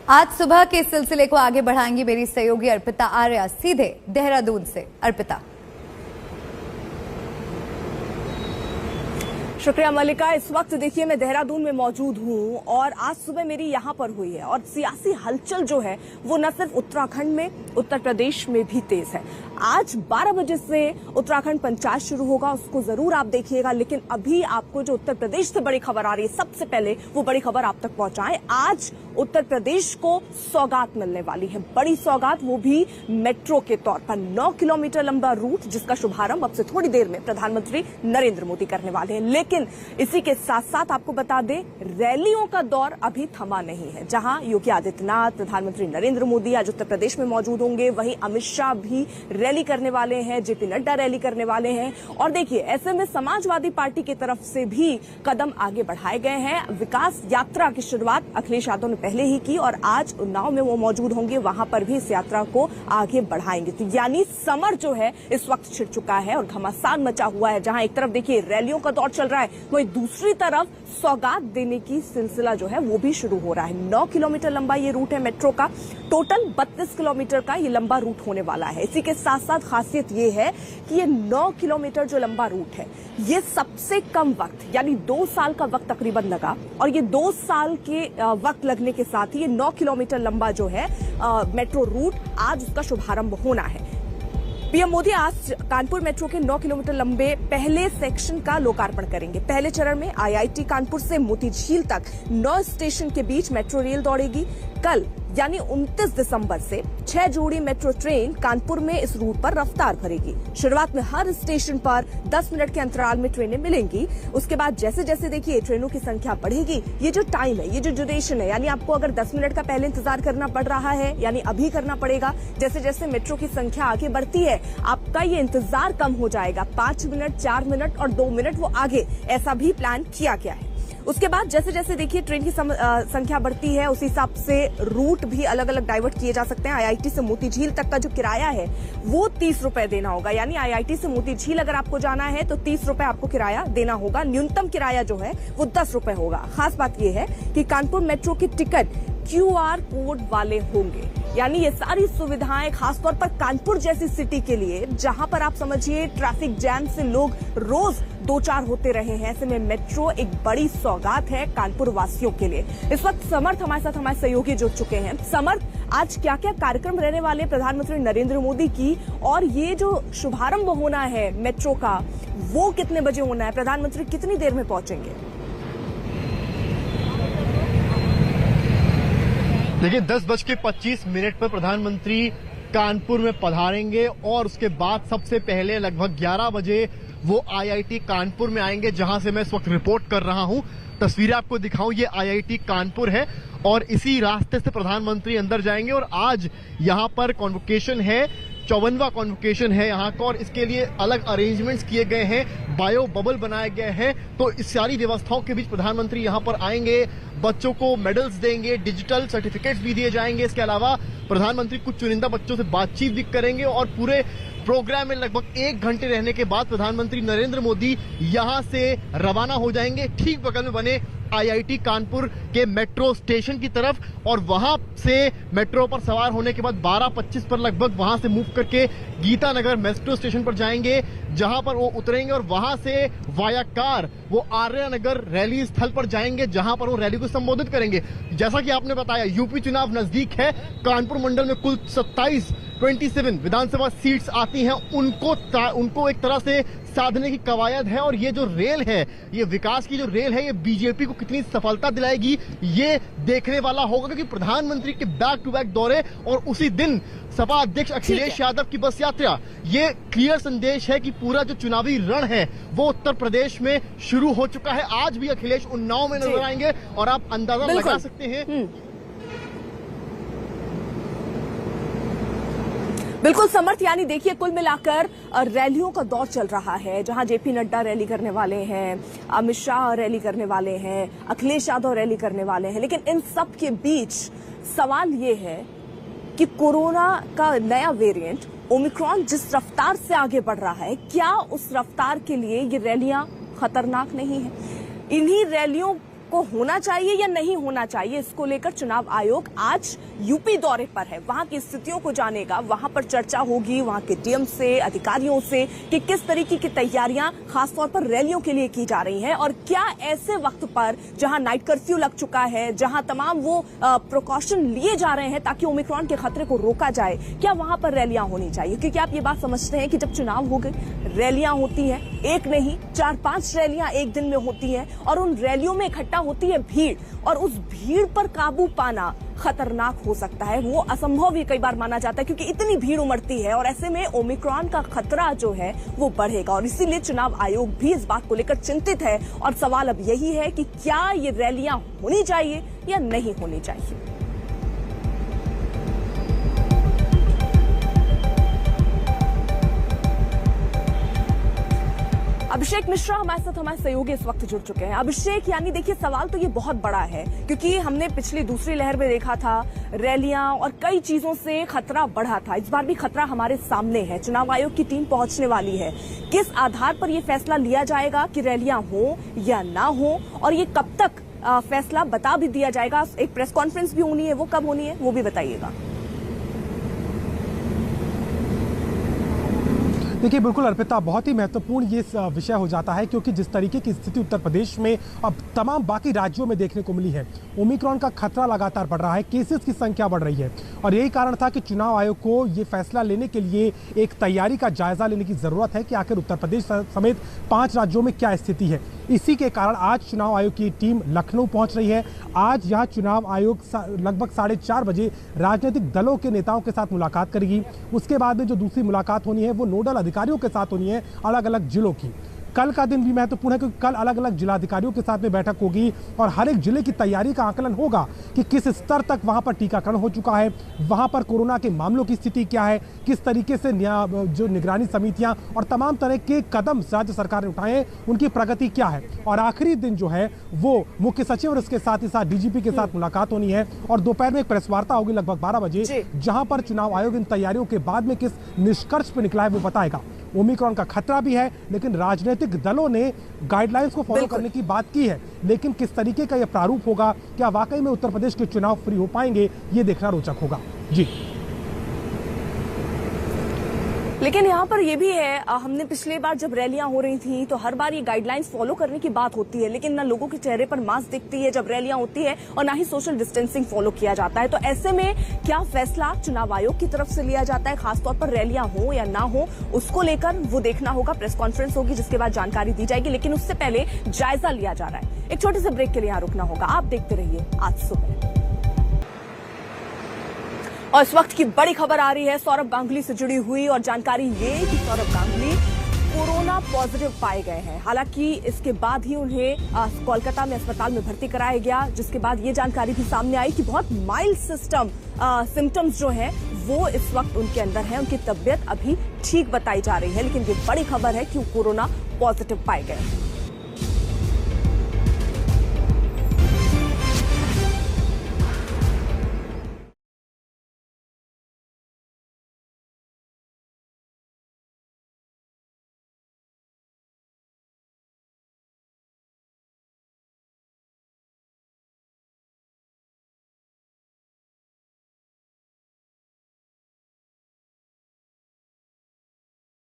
आज सुबह के सिलसिले को आगे बढ़ाएंगी मेरी सहयोगी अर्पिता आर्या सीधे देहरादून से। अर्पिता। शुक्रिया मल्लिका। इस वक्त देखिए मैं देहरादून में मौजूद हूं और आज सुबह मेरी यहां पर हुई है और सियासी हलचल जो है वो न सिर्फ उत्तराखंड में, उत्तर प्रदेश में भी तेज है। आज 12 बजे से उत्तराखंड पंचायत शुरू होगा, उसको जरूर आप देखिएगा। लेकिन अभी आपको जो उत्तर प्रदेश से बड़ी खबर आ रही है, सबसे पहले वो बड़ी खबर आप तक पहुंचाएं। आज उत्तर प्रदेश को सौगात मिलने वाली है, बड़ी सौगात, वो भी मेट्रो के तौर पर। 9 किलोमीटर लंबा रूट जिसका शुभारंभ अब से थोड़ी देर में प्रधानमंत्री नरेंद्र मोदी करने वाले हैं। लेकिन इसी के साथ साथ आपको बता दें, रैलियों का दौर अभी थमा नहीं है। जहां योगी आदित्यनाथ, प्रधानमंत्री नरेंद्र मोदी आज उत्तर प्रदेश में मौजूद होंगे, वहीं अमित शाह भी रैली करने वाले हैं, जेपी नड्डा रैली करने वाले हैं। और देखिए ऐसे में समाजवादी पार्टी की तरफ से भी कदम आगे बढ़ाए गए हैं। विकास यात्रा की शुरुआत अखिलेश यादव ने पहले ही की और आज उन्नाव में वो मौजूद होंगे, वहां पर भी इस यात्रा को आगे बढ़ाएंगे। तो यानी समर जो है इस वक्त छिड़ चुका है और घमासान मचा हुआ है। जहां एक तरफ देखिए रैलियों का दौर चल रहा है, वहीं दूसरी तरफ सौगात देने की सिलसिला जो है वो भी शुरू हो रहा है। 9 किलोमीटर लंबा ये रूट है मेट्रो का, टोटल 32 किलोमीटर का ये लंबा रूट होने वाला है। इसी के साथ साथ खासियत ये है कि ये 9 किलोमीटर जो लंबा रूट है, ये सबसे कम वक्त यानी 2 साल का वक्त तकरीबन लगा। और ये 2 साल के वक्त लगने के साथ ही ये 9 किलोमीटर लंबा जो है मेट्रो रूट, आज उसका शुभारंभ होना है। पीएम मोदी आज कानपुर मेट्रो के 9 किलोमीटर लंबे पहले सेक्शन का लोकार्पण करेंगे। पहले चरण में आईआईटी कानपुर से मोती झील तक 9 स्टेशन के बीच मेट्रो रेल दौड़ेगी। कल यानी 29 दिसंबर से 6 जोड़ी मेट्रो ट्रेन कानपुर में इस रूट पर रफ्तार भरेगी। शुरुआत में हर स्टेशन पर 10 मिनट के अंतराल में ट्रेनें मिलेंगी। उसके बाद जैसे जैसे देखिए ट्रेनों की संख्या बढ़ेगी, ये जो टाइम है, ये जो ड्यूरेशन है, यानी आपको अगर 10 मिनट का पहले इंतजार करना पड़ रहा है, यानी अभी करना पड़ेगा। जैसे जैसे मेट्रो की संख्या आगे बढ़ती है, आपका ये इंतजार कम हो जाएगा। 5 मिनट, 4 मिनट और 2 मिनट वो आगे, ऐसा भी प्लान किया गया है। उसके बाद जैसे जैसे देखिए ट्रेन की संख्या बढ़ती है, उस हिसाब से रूट भी अलग अलग डाइवर्ट किए जा सकते हैं। आईआईटी से मोती झील तक का जो किराया है वो 30 रुपए देना होगा। यानी आईआईटी से मोती झील अगर आपको जाना है तो 30 रुपए आपको किराया देना होगा। न्यूनतम किराया जो है वो 10 रुपए होगा। खास बात यह है कि कानपुर मेट्रो के टिकट QR कोड वाले होंगे। यानी ये सारी सुविधाएं खासतौर पर कानपुर जैसी सिटी के लिए, जहां पर आप समझिए ट्रैफिक जैम से लोग रोज 2-4 होते रहे हैं, ऐसे में मेट्रो एक बड़ी सौगात है कानपुर वासियों के लिए। इस वक्त समर्थ हमारे साथ हमारे सहयोगी जुड़ चुके हैं। समर्थ, आज क्या क्या कार्यक्रम रहने वाले प्रधानमंत्री नरेंद्र मोदी की, और ये जो शुभारंभ होना है मेट्रो का वो कितने बजे होना है? प्रधानमंत्री कितनी देर में पहुंचेंगे? देखिए 10:25 पर प्रधानमंत्री कानपुर में पधारेंगे और उसके बाद सबसे पहले लगभग 11 बजे वो आईआईटी कानपुर में आएंगे, जहां से मैं इस वक्त रिपोर्ट कर रहा हूं। तस्वीरें आपको दिखाऊं, ये आईआईटी कानपुर है और इसी रास्ते से प्रधानमंत्री अंदर जाएंगे। और आज यहां पर कॉन्वोकेशन है, 54वां कॉन्वोकेशन है यहाँ का, और इसके लिए अलग अरेंजमेंट्स किए गए हैं, बायो बबल बनाए गए हैं। तो इस सारी व्यवस्थाओं के बीच प्रधानमंत्री यहाँ पर आएंगे, बच्चों को मेडल्स देंगे, डिजिटल सर्टिफिकेट्स भी दिए जाएंगे। इसके अलावा प्रधानमंत्री कुछ चुनिंदा बच्चों से बातचीत भी करेंगे और पूरे प्रोग्राम में लगभग 1 घंटे रहने के बाद प्रधानमंत्री नरेंद्र मोदी यहां से रवाना हो जाएंगे ठीक बगल में बने आईआईटी कानपुर के मेट्रो स्टेशन की तरफ। और वहां से मेट्रो पर सवार होने के बाद 12:25 पर लगभग वहां से मूव करके गीतानगर मेट्रो स्टेशन पर जाएंगे, जहां पर वो उतरेंगे और वहां से वाया कार वो आर्यनगर रैली स्थल पर जाएंगे, जहां पर वो रैली को संबोधित करेंगे। जैसा कि आपने बताया, यूपी चुनाव नजदीक है, कानपुर मंडल में कुल 27 विधानसभा सीट्स आती हैं, उनको एक तरह से साधने की कवायद है। और ये जो रेल है, ये विकास की जो रेल है, ये बीजेपी को कितनी सफलता दिलाएगी ये देखने वाला होगा, क्योंकि प्रधानमंत्री के बैक टू बैक दौरे और उसी दिन सपा अध्यक्ष अखिलेश यादव की बस यात्रा, ये क्लियर संदेश है कि पूरा जो चुनावी रण है वो उत्तर प्रदेश में शुरू हो चुका है। आज भी अखिलेश उन्नाव में नजर आएंगे और आप अंदाजा लगा सकते हैं। बिल्कुल समर्थ, यानी देखिए कुल मिलाकर रैलियों का दौर चल रहा है, जहां जेपी नड्डा रैली करने वाले हैं, अमित शाह रैली करने वाले हैं, अखिलेश यादव रैली करने वाले हैं। लेकिन इन सब के बीच सवाल ये है कि कोरोना का नया वेरिएंट ओमिक्रॉन जिस रफ्तार से आगे बढ़ रहा है, क्या उस रफ्तार के लिए ये रैलियां खतरनाक नहीं है? इन्हीं रैलियों को होना चाहिए या नहीं होना चाहिए, इसको लेकर चुनाव आयोग आज यूपी दौरे पर है। वहां की स्थितियों को जानेगा, वहां पर चर्चा होगी वहां के डीएम से, अधिकारियों से कि किस तरीके की तैयारियां खासतौर पर रैलियों के लिए की जा रही हैं और क्या ऐसे वक्त पर जहां नाइट कर्फ्यू लग चुका है, जहां तमाम वो प्रिकॉशन लिए जा रहे हैं ताकि ओमिक्रॉन के खतरे को रोका जाए, क्या वहां पर रैलियां होनी चाहिए। क्योंकि आप ये बात समझते हैं कि जब चुनाव हो गए, रैलियां होती हैं, एक नहीं 4-5 रैलियां एक दिन में होती हैं और उन रैलियों में इकट्ठा होती है भीड़, और उस भीड़ पर काबू पाना खतरनाक हो सकता है, वो असंभव भी कई बार माना जाता है क्योंकि इतनी भीड़ उमड़ती है और ऐसे में ओमिक्रॉन का खतरा जो है वो बढ़ेगा। और इसीलिए चुनाव आयोग भी इस बात को लेकर चिंतित है और सवाल अब यही है कि क्या ये रैलियां होनी चाहिए या नहीं होनी चाहिए। अभिषेक मिश्रा हमारे साथ, हमारे सहयोगी इस वक्त जुड़ चुके हैं। अभिषेक, यानी देखिए सवाल तो ये बहुत बड़ा है क्योंकि हमने पिछली दूसरी लहर में देखा था रैलियां और कई चीजों से खतरा बढ़ा था। इस बार भी खतरा हमारे सामने है। चुनाव आयोग की टीम पहुंचने वाली है। किस आधार पर यह फैसला लिया जाएगा कि रैलियां हो या ना हो, और ये कब तक फैसला बता भी दिया जाएगा। एक प्रेस कॉन्फ्रेंस भी होनी है, वो कब होनी है वो भी बताइएगा। देखिए बिल्कुल अर्पिता, बहुत ही महत्वपूर्ण ये विषय हो जाता है क्योंकि जिस तरीके की स्थिति उत्तर प्रदेश में अब तमाम बाकी राज्यों में देखने को मिली है, ओमिक्रॉन का खतरा लगातार बढ़ रहा है, केसेस की संख्या बढ़ रही है और यही कारण था कि चुनाव आयोग को ये फैसला लेने के लिए एक तैयारी का जायजा लेने की जरूरत है कि आखिर उत्तर प्रदेश समेत 5 राज्यों में क्या स्थिति है। इसी के कारण आज चुनाव आयोग की टीम लखनऊ पहुंच रही है। आज यहाँ चुनाव आयोग लगभग 4:30 बजे राजनीतिक दलों के नेताओं के साथ मुलाकात करेगी। उसके बाद में जो दूसरी मुलाकात होनी है वो नोडल अधिकारियों के साथ होनी है, अलग अलग जिलों की। कल का दिन भी महत्वपूर्ण है क्योंकि कल अलग अलग जिलाधिकारियों के साथ में बैठक होगी और हर एक जिले की तैयारी का आकलन होगा कि किस स्तर तक वहां पर टीकाकरण हो चुका है, वहां पर कोरोना के मामलों की स्थिति क्या है, किस तरीके से जो निगरानी समितियां और तमाम तरह के कदम राज्य सरकार ने उठाए हैं उनकी प्रगति क्या है। और आखिरी दिन जो है वो मुख्य सचिव और उसके साथ ही साथ डीजीपी के साथ मुलाकात होनी है और दोपहर में एक प्रेस वार्ता होगी लगभग 12 बजे, जहां पर चुनाव आयोग इन तैयारियों के बाद में किस निष्कर्ष पर निकला है वो बताएगा। ओमिक्रॉन का खतरा भी है लेकिन राजनीतिक दलों ने गाइडलाइंस को फॉलो करने की बात की है, लेकिन किस तरीके का यह प्रारूप होगा, क्या वाकई में उत्तर प्रदेश के चुनाव फ्री हो पाएंगे, ये देखना रोचक होगा। जी, लेकिन यहाँ पर ये भी है, हमने पिछली बार जब रैलियां हो रही थी तो हर बार ये गाइडलाइंस फॉलो करने की बात होती है, लेकिन ना लोगों के चेहरे पर मास्क दिखती है जब रैलियां होती है और ना ही सोशल डिस्टेंसिंग फॉलो किया जाता है। तो ऐसे में क्या फैसला चुनाव आयोग की तरफ से लिया जाता है, खासतौर पर रैलियां हो या ना हो, उसको लेकर वो देखना होगा। प्रेस कॉन्फ्रेंस होगी जिसके बाद जानकारी दी जाएगी, लेकिन उससे पहले जायजा लिया जा रहा है। एक छोटे से ब्रेक के लिए यहाँ रुकना होगा। आप देखते रहिए आज सुबह। और इस वक्त की बड़ी खबर आ रही है सौरभ गांगुली से जुड़ी हुई, और जानकारी ये कि सौरभ गांगुली कोरोना पॉजिटिव पाए गए हैं। हालांकि इसके बाद ही उन्हें कोलकाता में अस्पताल में भर्ती कराया गया, जिसके बाद ये जानकारी भी सामने आई कि बहुत माइल्ड सिम्टम्स जो हैं वो इस वक्त उनके अंदर है। उनकी तबीयत अभी ठीक बताई जा रही है, लेकिन ये बड़ी खबर है कि वो कोरोना पॉजिटिव पाए गए।